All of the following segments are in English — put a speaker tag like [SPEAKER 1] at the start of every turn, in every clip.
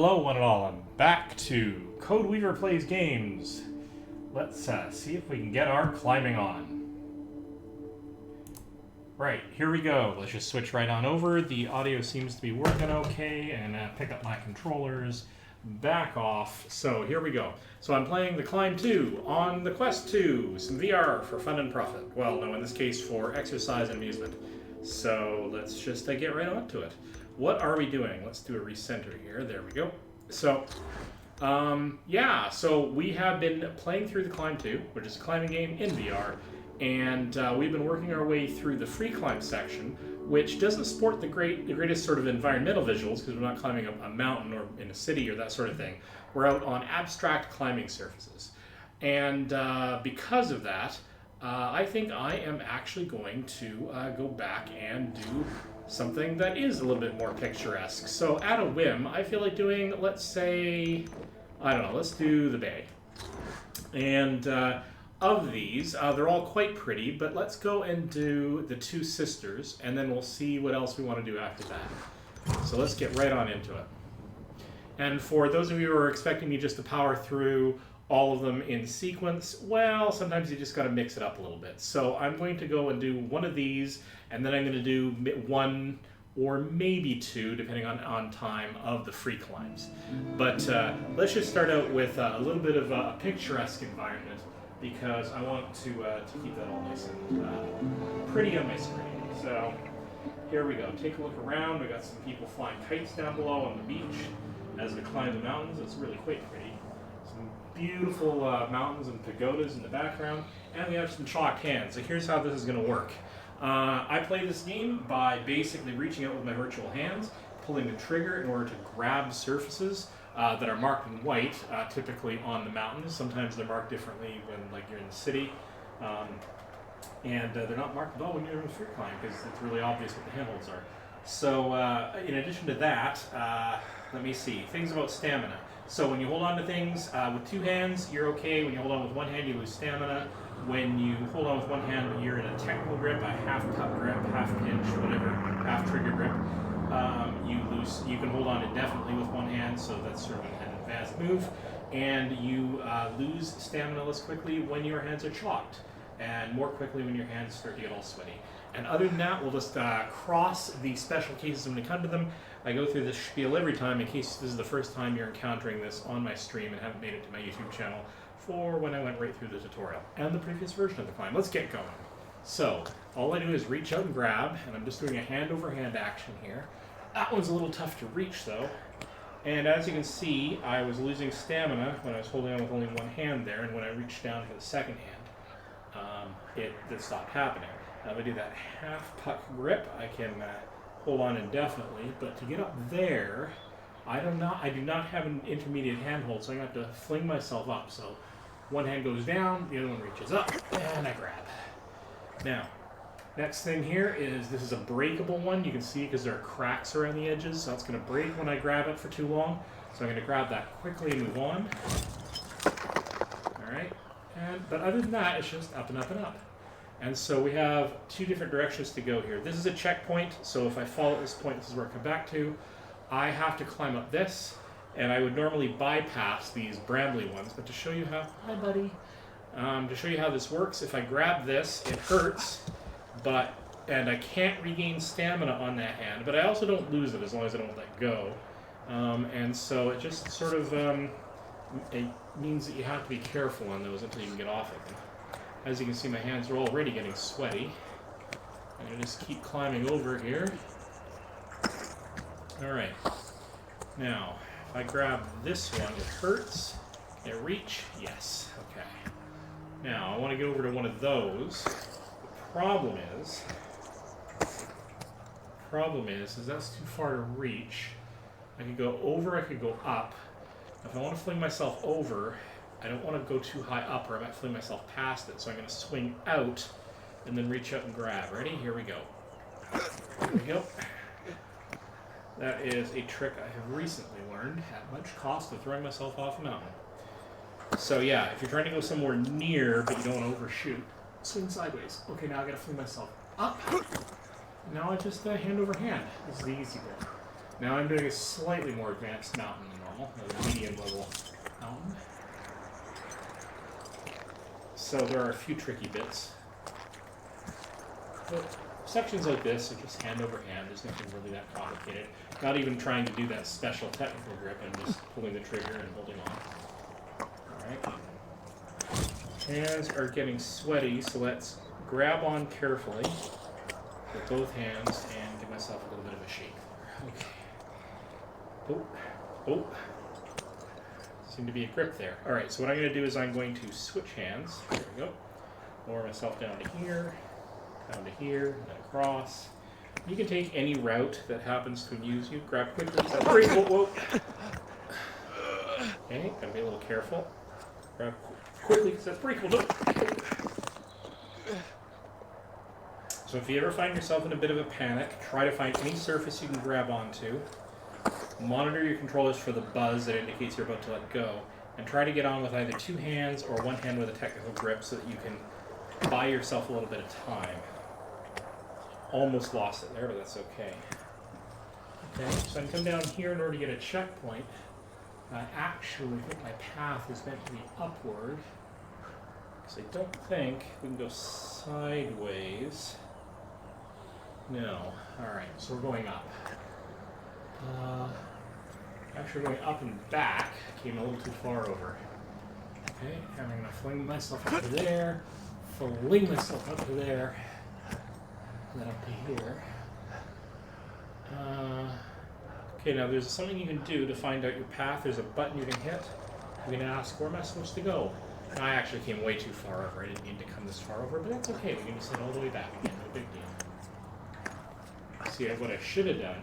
[SPEAKER 1] Hello, one and all. I'm back to Code Weaver Plays Games. Let's see if we can get our climbing on. Right, here we go. Let's just switch right on over. The audio seems to be working okay, and pick up my controllers, back off. So here we go. So I'm playing The Climb 2 on the Quest 2, some VR for fun and profit. Well, no, in this case for exercise and amusement. So let's just get right on to it. What are we doing? Let's do a recenter here. There we go. So, so we have been playing through The Climb 2, which is a climbing game in VR, and we've been working our way through the free climb section, which doesn't sport the greatest sort of environmental visuals, because we're not climbing up a mountain or in a city or that sort of thing. We're out on abstract climbing surfaces. And because of that, I think I am actually going to go back and do something that is a little bit more picturesque. So at a whim, I feel like doing, let's say, I don't know, let's do the bay. And of these, they're all quite pretty, but let's go and do the Two Sisters, and then we'll see what else we want to do after that. So let's get right on into it. And for those of you who are expecting me just to power through all of them in sequence, well, sometimes you just got to mix it up a little bit. So I'm going to go and do one of these, and then I'm going to do one or maybe two, depending on time, of the free climbs. But let's just start out with a little bit of a picturesque environment, because I want to keep that all nice and pretty on my screen. So here we go. Take a look around. We got some people flying kites down below on the beach as we climb the mountains. It's really quite pretty. Some beautiful mountains and pagodas in the background, and we have some chalked hands. So here's how this is going to work. I play this game by basically reaching out with my virtual hands, pulling the trigger in order to grab surfaces that are marked in white, typically on the mountains. Sometimes they're marked differently when you're in the city, and they're not marked at all when you're in the free climb, because it's really obvious what the handholds are. So in addition to that, let me see, things about stamina. So when you hold on to things with two hands, you're okay. When you hold on with one hand, you lose stamina. When you hold on with one hand, you're in a technical grip, a half cup grip, half pinch, whatever, half trigger grip. You can hold on indefinitely with one hand, so that's sort of an advanced move. And you lose stamina less quickly when your hands are chalked, and more quickly when your hands start to get all sweaty. And other than that, we'll just cross the special cases when we come to them. I go through this spiel every time in case this is the first time you're encountering this on my stream and haven't made it to my YouTube channel for when I went right through the tutorial and the previous version of the climb. Let's get going. So, all I do is reach out and grab, and I'm just doing a hand-over-hand action here. That one's a little tough to reach, though. And as you can see, I was losing stamina when I was holding on with only one hand there, and when I reached down for the second hand, it stopped happening. If I do that half-puck grip, I can hold on indefinitely, but to get up there, I do not have an intermediate handhold, so I'm going to have to fling myself up. So one hand goes down, the other one reaches up, and I grab. Now, next thing here is, this is a breakable one. You can see because there are cracks around the edges, so it's going to break when I grab it for too long. So I'm going to grab that quickly and move on. All right, but other than that, it's just up and up and up. And so we have two different directions to go here. This is a checkpoint, so if I fall at this point, this is where I come back to. I have to climb up this, and I would normally bypass these brambly ones, but to show you how, hi buddy, to show you how this works, if I grab this, it hurts, and I can't regain stamina on that hand, but I also don't lose it as long as I don't let go. And so it just sort of, it means that you have to be careful on those until you can get off of them. As you can see, my hands are already getting sweaty. I'm going to just keep climbing over here. Alright. Now, if I grab this one, it hurts. Can I reach? Yes. Okay. Now, I want to get over to one of those. The problem is that's too far to reach. I could go over, I could go up. If I want to fling myself over, I don't want to go too high up or I might fling myself past it, so I'm going to swing out and then reach out and grab. Ready? Here we go. Here we go. That is a trick I have recently learned at much cost of throwing myself off a mountain. So yeah, if you're trying to go somewhere near but you don't want to overshoot, swing sideways. Okay, now I got to fling myself up. Now I just hand over hand. This is the easy bit. Now I'm doing a slightly more advanced mountain than normal. normal, a medium level mountain. So there are a few tricky bits. But sections like this are just hand over hand. There's nothing really that complicated. Not even trying to do that special technical grip. I'm just pulling the trigger and holding on. Alright. Hands are getting sweaty, so let's grab on carefully with both hands and give myself a little bit of a shake there. Okay. Oh. Seemed to be a grip there. Alright, so what I'm going to do is I'm going to switch hands. There we go. Lower myself down to here, down to here, and then across. You can take any route that happens to amuse you. Grab quickly. That's pretty cool. Whoa. Okay, gotta be a little careful. Grab quickly, because that's pretty cool. So if you ever find yourself in a bit of a panic, try to find any surface you can grab onto. Monitor your controllers for the buzz that indicates you're about to let go, and try to get on with either two hands or one hand with a technical grip so that you can buy yourself a little bit of time. Almost lost it there, but that's okay. Okay, so I can come down here in order to get a checkpoint. I actually think my path is meant to be upward, because I don't think we can go sideways. No. Alright, so we're going up. Actually going up and back, came a little too far over. Okay, and I'm going to fling myself up to there, fling myself up to there, and then up to here. Okay, now there's something you can do to find out your path. There's a button you can hit. You can ask, where am I supposed to go? And I actually came way too far over. I didn't mean to come this far over, but that's okay. We can just head all the way back again. No big deal. See, what I should have done.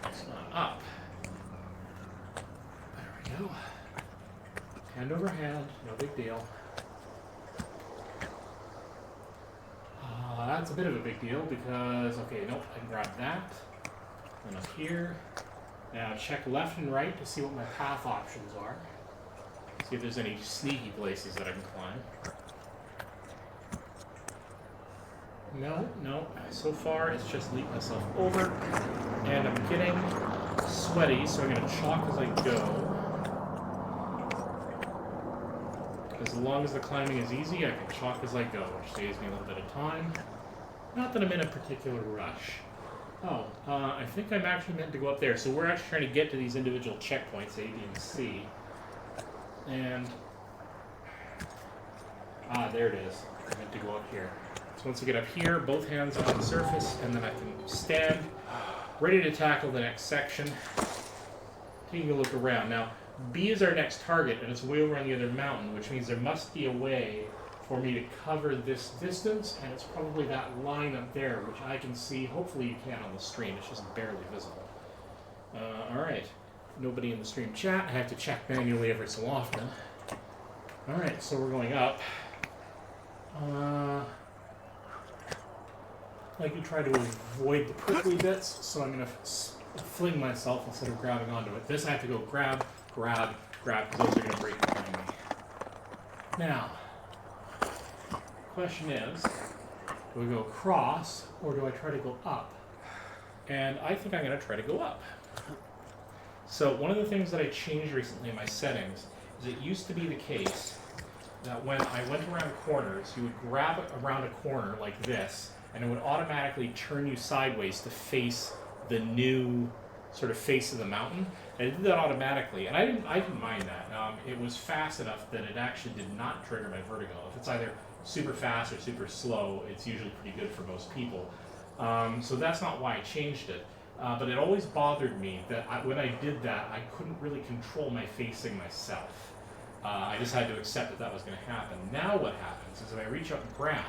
[SPEAKER 1] It's not up. There we go. Hand over hand, no big deal. That's a bit of a big deal because, okay, nope, I can grab that. And up here. Now check left and right to see what my path options are. See if there's any sneaky places that I can climb. No. So far, it's just leap myself over. And I'm getting sweaty, so I'm going to chalk as I go. As long as the climbing is easy, I can chalk as I go, which saves me a little bit of time. Not that I'm in a particular rush. Oh, I think I'm actually meant to go up there. So we're actually trying to get to these individual checkpoints, A, B, and C. And... there it is. I'm meant to go up here. So once I get up here, both hands on the surface, and then I can stand, ready to tackle the next section. Taking a look around. Now, B is our next target, and it's way over on the other mountain, which means there must be a way for me to cover this distance, and it's probably that line up there, which I can see. Hopefully you can on the stream. It's just barely visible. Alright. Nobody in the stream chat. I have to check manually every so often. Alright, so we're going up. I like to try to avoid the prickly bits, so I'm going to fling myself instead of grabbing onto it. This I have to go grab, because those are going to break behind me. Now, question is, do I go across, or do I try to go up? And I think I'm going to try to go up. So one of the things that I changed recently in my settings is it used to be the case that when I went around corners, you would grab around a corner like this, and it would automatically turn you sideways to face the new sort of face of the mountain. And it did that automatically, and I didn't mind that. It was fast enough that it actually did not trigger my vertigo. If it's either super fast or super slow, it's usually pretty good for most people. So that's not why I changed it. But it always bothered me that when I did that, I couldn't really control my facing myself. I just had to accept that was going to happen. Now what happens is if I reach up and grab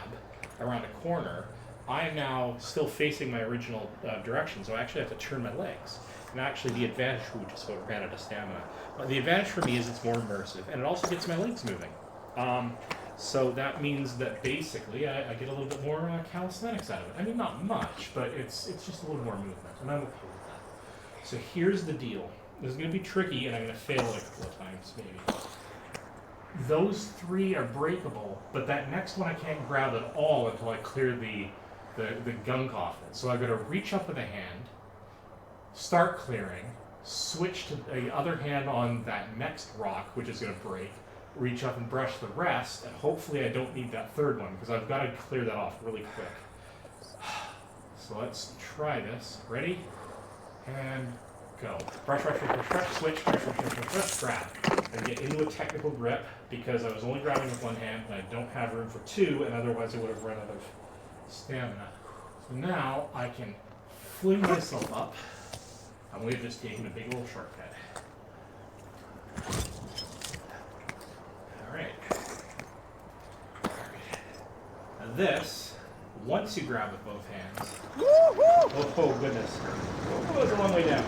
[SPEAKER 1] around a corner, I am now still facing my original direction, so I actually have to turn my legs. And actually the advantage, we just ran out of stamina. The advantage for me is it's more immersive, and it also gets my legs moving. So that means that basically I get a little bit more calisthenics out of it. I mean, not much, but it's just a little more movement, and I'm okay with that. So here's the deal. This is going to be tricky, and I'm going to fail it a couple of times, maybe. Those three are breakable, but that next one I can't grab at all until I clear the gunk off it. So I've got to reach up with a hand, start clearing, switch to the other hand on that next rock, which is going to break, reach up and brush the rest, and hopefully I don't need that third one, because I've got to clear that off really quick. So let's try this. Ready? And go. Brush, brush, brush, brush, brush, switch, brush, brush, brush, brush, brush, grab. And get into a technical grip, because I was only grabbing with one hand, and I don't have room for two, and otherwise I would have run out of stamina. So now I can fling myself up. And we've just taken a big little shortcut. Alright. And this, once you grab with both hands, oh goodness, oh, it's a long way down.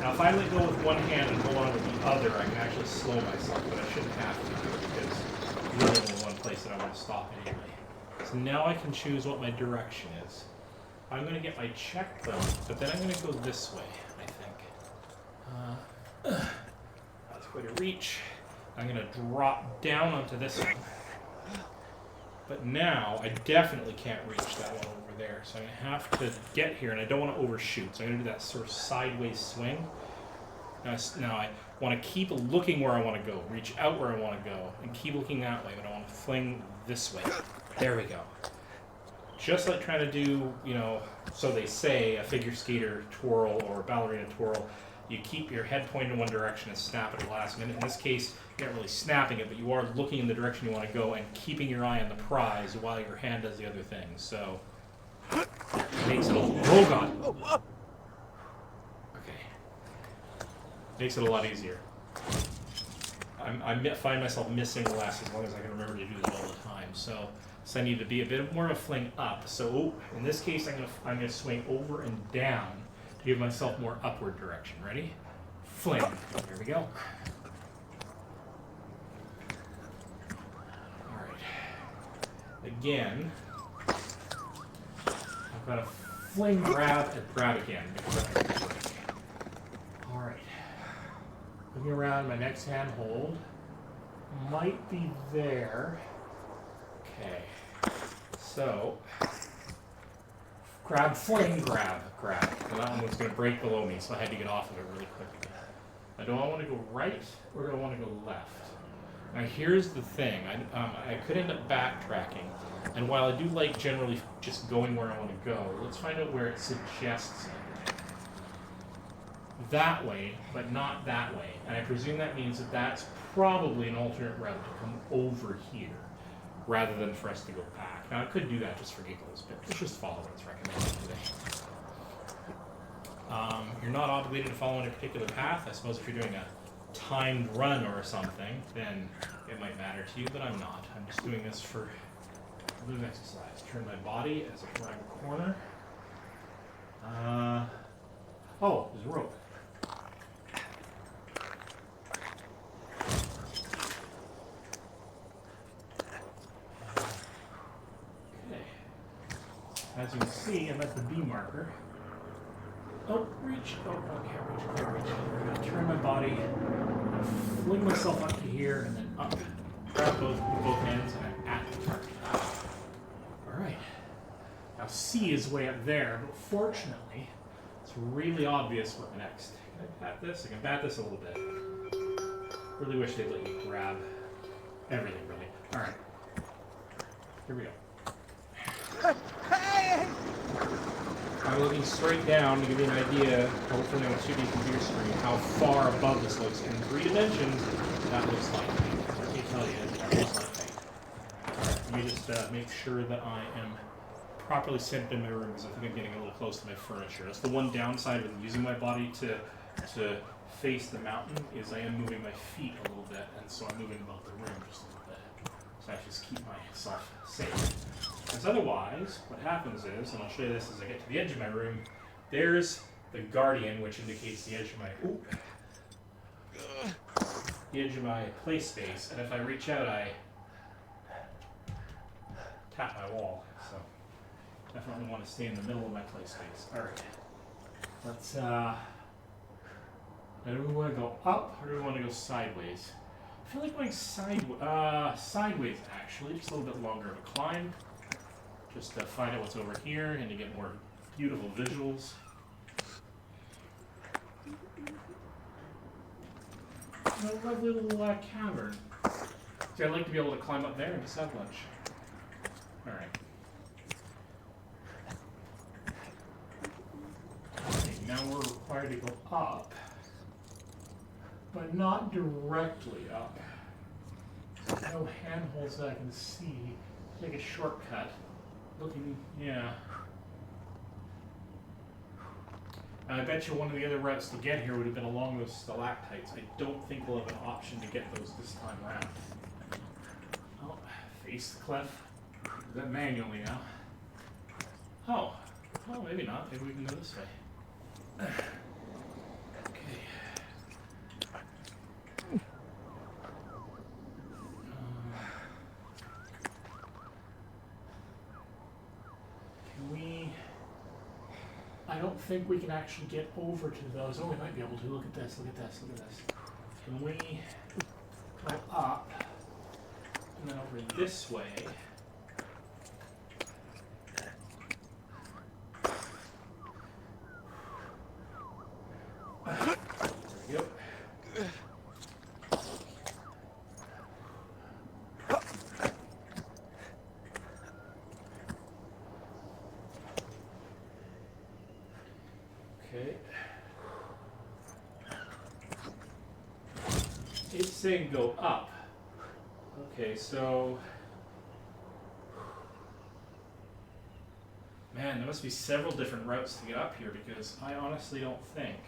[SPEAKER 1] Now if I let go with one hand and hold on with the other, I can actually slow myself, but I shouldn't have to because there's only one place that I want to stop anyway. So now I can choose what my direction is. I'm going to get my check though, but then I'm going to go this way, I think. That's quite a reach. I'm going to drop down onto this one. But now I definitely can't reach that one over there, so I'm going to have to get here, and I don't want to overshoot, so I'm going to do that sort of sideways swing. Now I want to keep looking where I want to go, reach out where I want to go, and keep looking that way, but I want to fling this way. There we go. Just like trying to do, so they say, a figure skater twirl or a ballerina twirl, you keep your head pointed in one direction and snap at the last minute. In this case, you're not really snapping it, but you are looking in the direction you want to go and keeping your eye on the prize while your hand does the other thing. So, it makes it oh god! Okay. Makes it a lot easier. I find myself missing the last as long as I can remember to do this all the time. So I need to be a bit more of a fling up. So in this case, I'm gonna swing over and down to give myself more upward direction. Ready? Fling. There we go. All right. Again, I've got to fling, grab, and grab again. All right. Looking around, my next hand hold might be there. Okay. So, grab, fling, grab. Well, that one was going to break below me, so I had to get off of it really quickly. Now, do I want to go right, or do I want to go left? Now, here's the thing. I could end up backtracking, and while I do like generally just going where I want to go, let's find out where it suggests that way, but not that way. And I presume that means that that's probably an alternate route to come over here, rather than for us to go back. Now, I could do that just for giggles, but let's just follow what's recommended today. You're not obligated to follow any particular path. I suppose if you're doing a timed run or something, then it might matter to you, but I'm not. I'm just doing this for a little exercise. Turn my body as I grab a corner. Oh, there's a rope. As you can see, I'm at the B marker. Oh, reach. Oh, can't reach. I'm going to turn my body, fling myself up to here, and then up. Grab both hands, and I'm at the target. Alright. Now C is way up there, but fortunately, it's really obvious what next. Can I pat this? I can pat this a little bit. Really wish they'd let you grab everything, really. Alright. Here we go. I'm looking straight down to give you an idea, hopefully on a 2D computer screen, how far above this looks. In 3 dimensions, that looks like me. Let me tell you, that looks like me. Alright, let me just make sure that I am properly centered in my room, because I think I'm getting a little close to my furniture. That's the one downside of using my body to face the mountain, is I am moving my feet a little bit, and so I'm moving about the room just a little bit. So I just keep myself safe. Because otherwise, what happens is, and I'll show you this as I get to the edge of my room, there's the guardian, which indicates the edge of my play space, and if I reach out, I tap my wall. So definitely want to stay in the middle of my play space. All right, let's. Do we want to go up, or do we want to go sideways? I feel like going sideways actually, just a little bit longer of a climb. Just to find out what's over here and to get more beautiful visuals. A lovely little cavern. See, I'd like to be able to climb up there and just have lunch. Alright. Okay, now we're required to go up, but not directly up. No handholds that I can see. Take a shortcut. Looking, yeah. I bet you one of the other routes to get here would have been along those stalactites. I don't think we'll have an option to get those this time around. Oh, face the cliff. Is that manually now? Oh, well, maybe not. Maybe we can go this way. Okay. Can we... I don't think we can actually get over to those. Oh, we might be able to. Look at this, look at this, look at this. Can we go up and then over this way? There we go. Okay. It's saying go up. Okay, so... Man, there must be several different routes to get up here because I honestly don't think.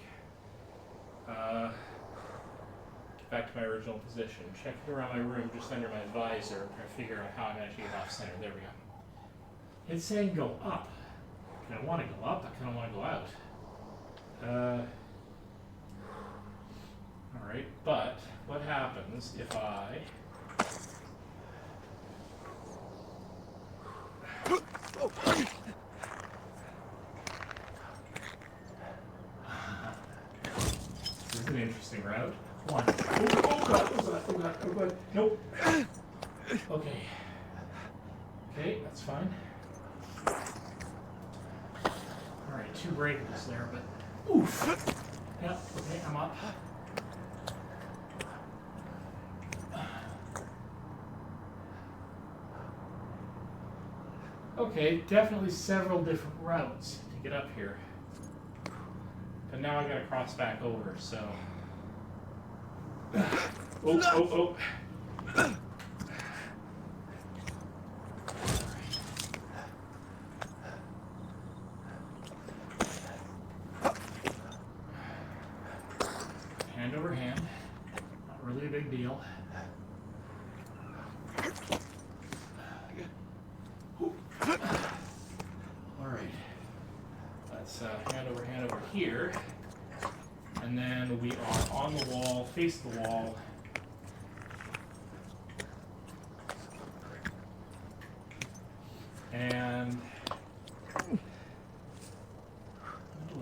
[SPEAKER 1] Get back to my original position. Checking around my room just under my visor, trying to figure out how I'm actually getting off center. There we go. It's saying go up. I don't want to go up, I kind of want to go out. Alright, but what happens if I... This is an interesting route. One. Oh god, oh god, oh god, oh god. Nope. Okay. Okay, that's fine. Alright, 2 breakers there, but... Oof! Yep, okay, I'm up. Okay, definitely several different routes to get up here. But now I gotta cross back over, so... Oh, oh, oh! Hand over hand. Not really a big deal. Alright. Let's hand over here. And then we are on the wall, face the wall. And oh,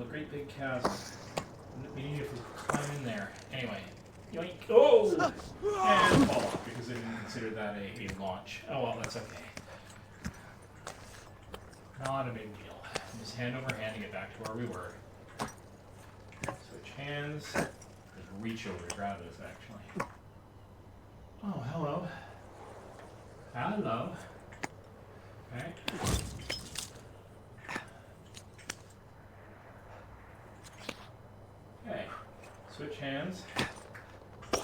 [SPEAKER 1] a great big chasm. We need to climb in there. Anyway. Yoink. Oh! And fall off because I didn't consider that a launch. Oh well, that's okay. Not a big deal. Just hand over hand to get back to where we were. Switch hands. Just reach over to grab this, actually. Oh, hello. Hello. Okay. Okay. Switch hands.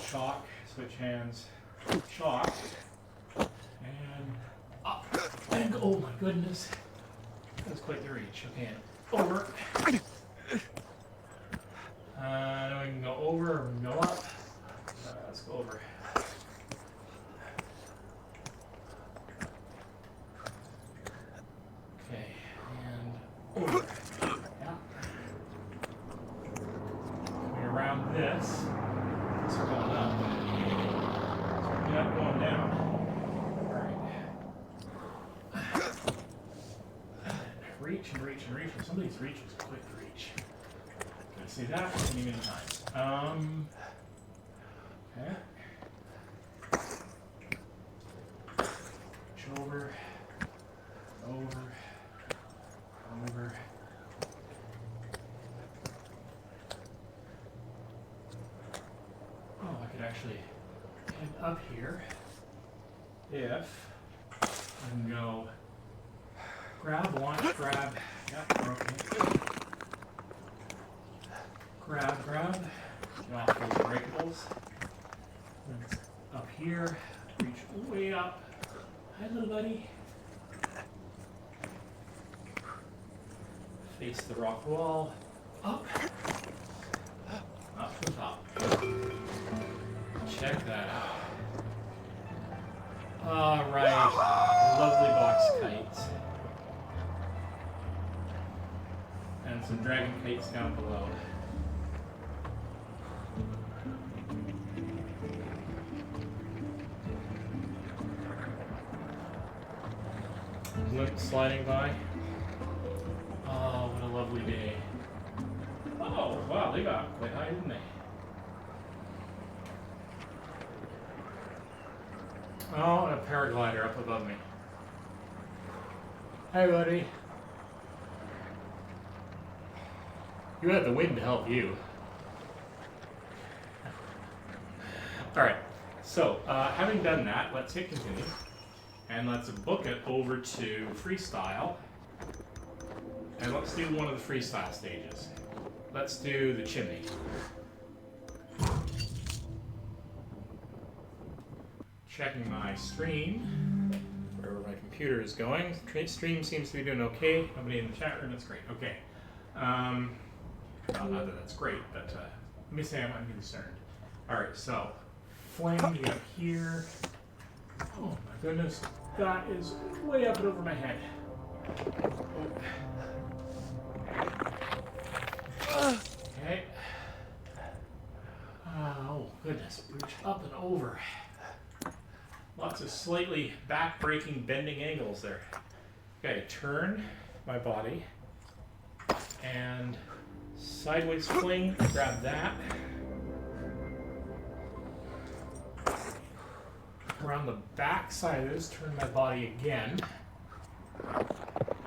[SPEAKER 1] Shock. Switch hands. Shock. And up. And oh my goodness. That's quite the reach. Okay, and over. Now we can go over or go up. Let's go over. Okay, and over. Yeah. Coming around this. It's going up. It's not going down. Reach and reach and reach. Some of these reaches are quick to reach. Can see that many times. Okay. Reach over, over, over. up here, if I can go grab, launch, grab, yep, we're okay. Grab, get off those breakables. Then up here, reach way up. Hi, little buddy. Face the rock wall, up to the top. Check that out. All right, lovely box kites. And some dragon kites down below. Blimp sliding by. Oh, what a lovely day. Oh, wow, they got quite high, didn't they? Oh, and a paraglider up above me. Hey, buddy. You had the wind to help you. All right, so having done that, let's hit continue. And let's book it over to freestyle. And let's do one of the freestyle stages. Let's do the chimney. Checking my stream, wherever my computer is going. Stream seems to be doing okay. Nobody in the chat room, that's great. Okay. Well, not that that's great, but let me say I'm concerned. All right, so flame to get up here. Oh my goodness, that is way up and over my head. Oh. Okay. Oh goodness, reach up and over. Lots of slightly back-breaking, bending angles there. Okay, turn my body and sideways fling, grab that. Around the back side of this, turn my body again.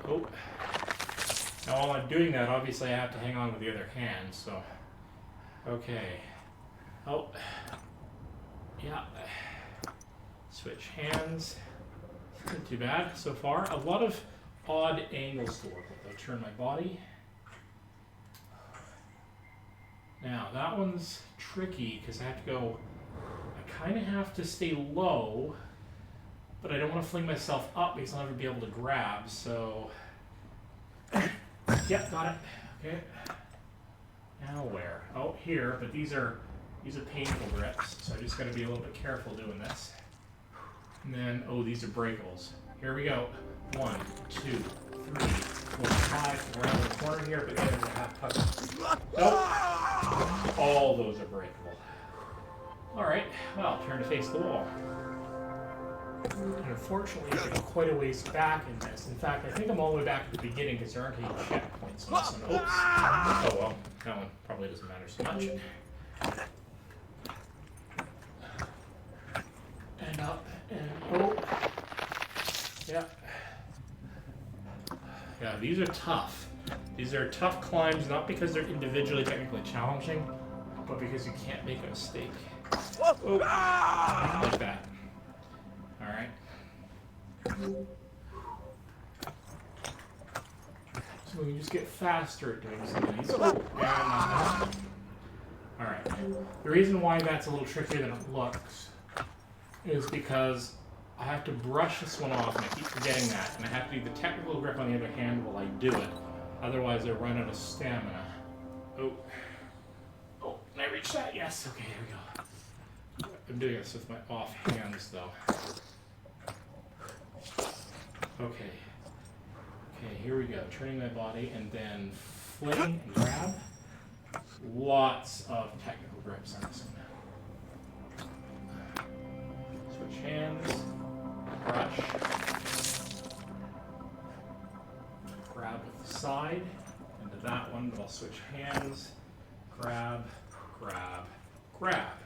[SPEAKER 1] Oh. Now while I'm doing that, obviously I have to hang on with the other hand, so. Okay. Oh. Yeah. Switch hands. Not too bad so far. A lot of odd angles to work with though. Turn my body. Now that one's tricky because I have to go, I kind of have to stay low, but I don't want to fling myself up because I'll never be able to grab, so. Yep, got it. Okay. Now where? Oh, here, but these are painful grips, so I just got to be a little bit careful doing this. And then, oh, these are breakables. Here we go. 1, 2, 3, 4, 5. Around the corner here, but there's a half puck. Nope. All those are breakable. All right. Well, turn to face the wall. And unfortunately, I go quite a ways back in this. In fact, I think I'm all the way back at the beginning because there aren't any checkpoints on this one. Oops. Oh well, that one probably doesn't matter so much. And up and oh. Yeah. Yeah, these are tough. These are tough climbs, not because they're individually technically challenging, but because you can't make a mistake. Oh. Like that. All right. So we can just get faster at doing some of these. Oh, all right. The reason why that's a little trickier than it looks is because I have to brush this one off, and I keep forgetting that, and I have to do the technical grip on the other hand while I do it. Otherwise, I run out of stamina. Oh. Oh, can I reach that? Yes. Okay, here we go. I'm doing this with my off hands, though. Okay. Okay, here we go. Turning my body and then fling and grab. Lots of technical grips on this one. Switch hands. Brush. Grab with the side into that one, but I'll switch hands. Grab, grab, grab.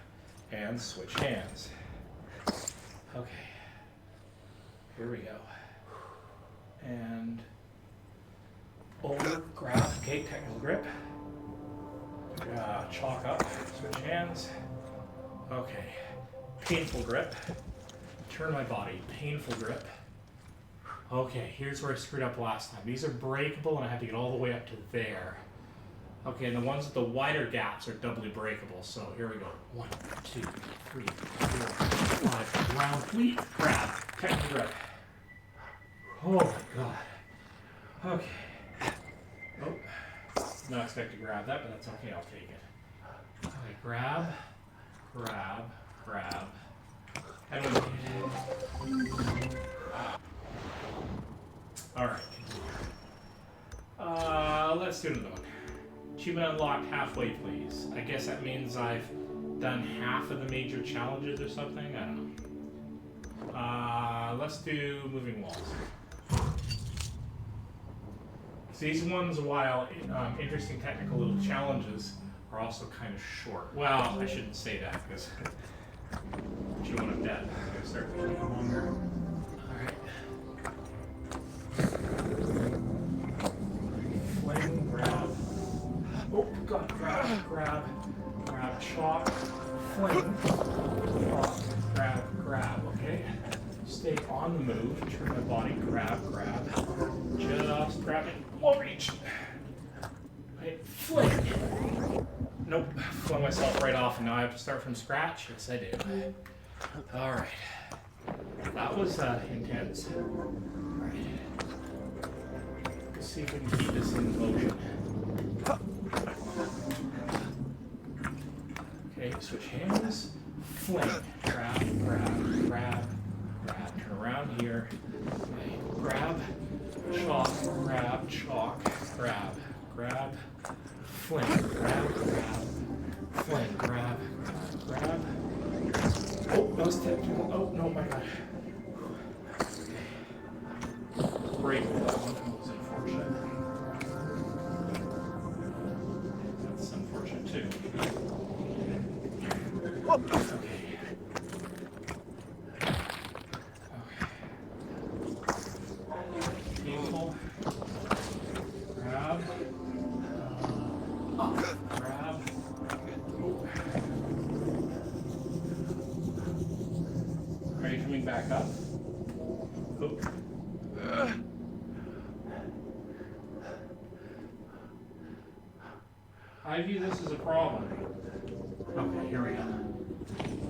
[SPEAKER 1] And switch hands. Okay. Here we go. And over, grab, okay, technical grip. Chalk up, switch hands. Okay. painful grip. Turn my body, painful grip. Okay, here's where I screwed up last time. These are breakable and I had to get all the way up to there. Okay, and the ones with the wider gaps are doubly breakable. So here we go. 1, 2, 3, 4, 5. Round, complete, grab, technical grip. Oh my god. Okay. Oh, not expect to grab that, but that's okay, I'll take it. Okay, grab, grab, grab. And alright, let's do another one. Achievement unlocked halfway, please. I guess that means I've done half of the major challenges or something? I don't know. Let's do moving walls. So these ones, while interesting technical little challenges, are also kind of short. Well, I shouldn't say that because you don't want to bet. I'm going to start making it longer. Alright. Fling, grab. Oh, God, grab, chalk, fling, chalk, grab, okay? Stay on the move, turn my body, grab, just grab it, won't reach. Right, fling. Nope, flung myself right off and now I have to start from scratch? Yes, I do. Alright. That was intense. Alright. Let's see if we can keep this in motion. Okay, switch hands. Fling. Grab. Turn around here. Okay, grab. Chalk. Grab. Fling. Grab. Fling. Grab. Oh, that was technical. Oh, no, my God. Break that one. That was unfortunate. That's unfortunate, too. Okay. Painful. Grab. Grab. Are you coming back up? Oh. I view this as a problem. Okay, here we go.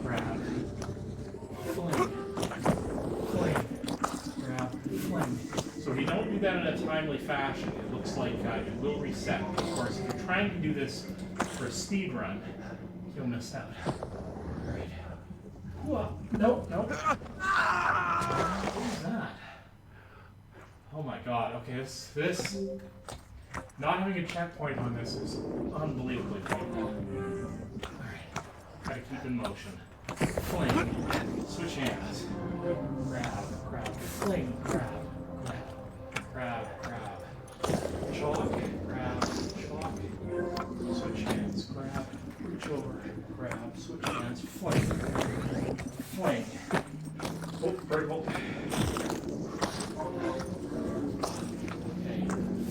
[SPEAKER 1] Grab. Fling. Grab. Fling. So if you don't do that in a timely fashion, it looks like it will reset. Of course, if you're trying to do this for a speed run, you'll miss out. Alright. Nope. What is that? Oh my god. Okay, this not having a checkpoint on this is unbelievably painful. Alright. Gotta keep in motion. Fling. Switch hands. Grab. Fling. Grab. Chalk. Grab. Switch hands. Grab. Reach over. Grab. Switch hands. Fling. Oh, vertical. Okay.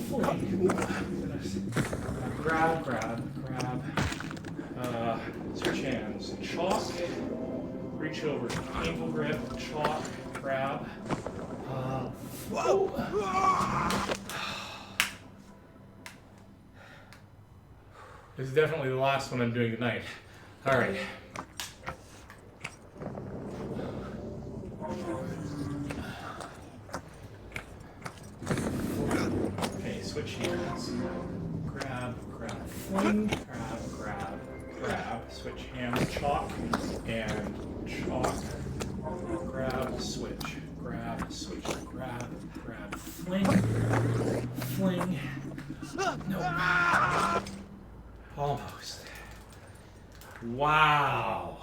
[SPEAKER 1] Fling. Grab. Switch hands. Chalk. Reach over. Ankle grip. Chalk. Grab. Whoa. This is definitely the last one I'm doing tonight. All right. Okay, switch hands. Grab, fling, grab, switch hands, chalk, and chalk, grab, switch, grab, fling, no, almost. Wow.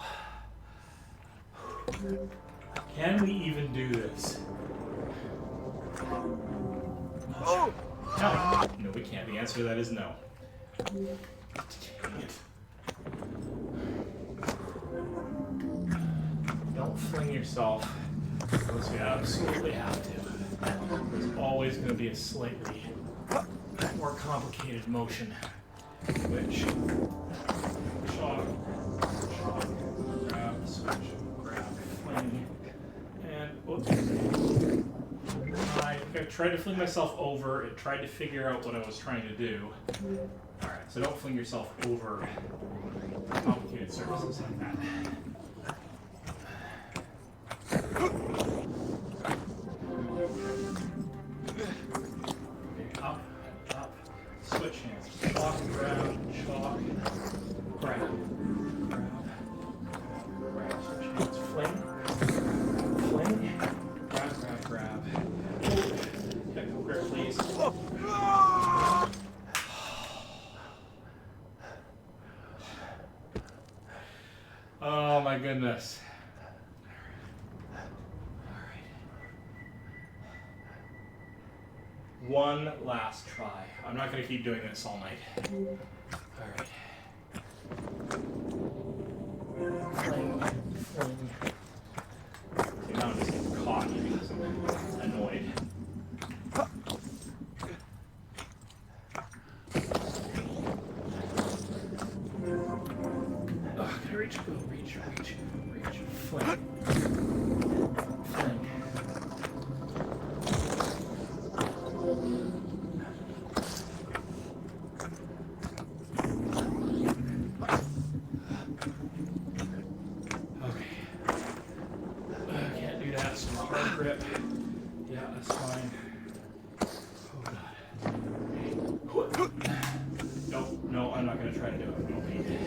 [SPEAKER 1] Can we even do this? Oh! No, we can't. The answer to that is no. Dang it. Don't fling yourself unless you absolutely have to. There's always going to be a slightly more complicated motion. Which? Chalk, grab, switch, grab. whoops. I tried to fling myself over. It tried to figure out what I was trying to do. Alright, so don't fling yourself over complicated surfaces like that. Okay, up, up. Switch hands. Chalk, grab, chalk, grab. Grab, switch hands. Fling. Fling. Grab, grab, grab. Technical grip, please. Oh my goodness. Alright. One last try. I'm not going to keep doing this all night. Alright. Fling, fling. See, now I'm just getting caught because I'm annoyed. Can I reach? Go, reach. Fling. Fling. Okay. Can't do that. Some hard grip. Yeah, that's fine. Oh god. No, I'm not gonna try to do it. No need.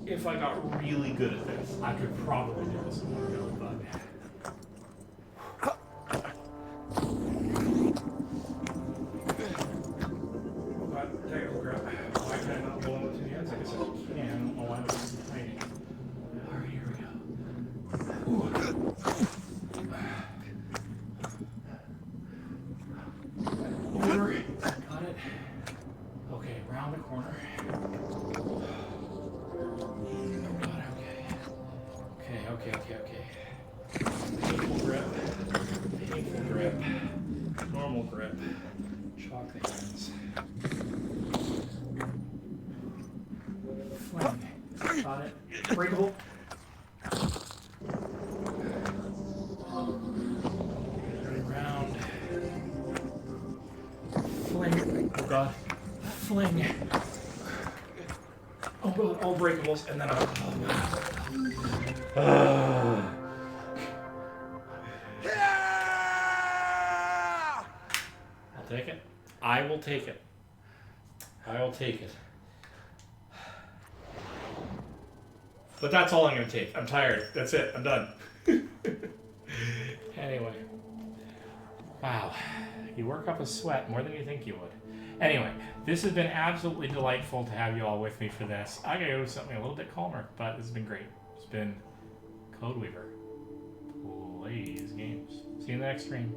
[SPEAKER 1] If I got really good at this, I could probably do this in one go, but... Oh god, technical grip. Why can I not blow with two hands? I guess I can. I don't know why I was tiny. Alright, here we go. Ooh. Over. Got it. Okay, round the corner. Okay. Painful grip, normal grip, chalk the hands. Fling, got it, breakable. Turn round. Fling, oh god, fling. Oh god, all breakables, and then I'll take it. I will take it. But that's all I'm going to take. I'm tired. That's it. I'm done. Anyway. Wow. You work up a sweat more than you think you would. Anyway, this has been absolutely delightful to have you all with me for this. I gotta go to something a little bit calmer, but this has been great. It's been Codeweaver Plays Games. See you in the next stream.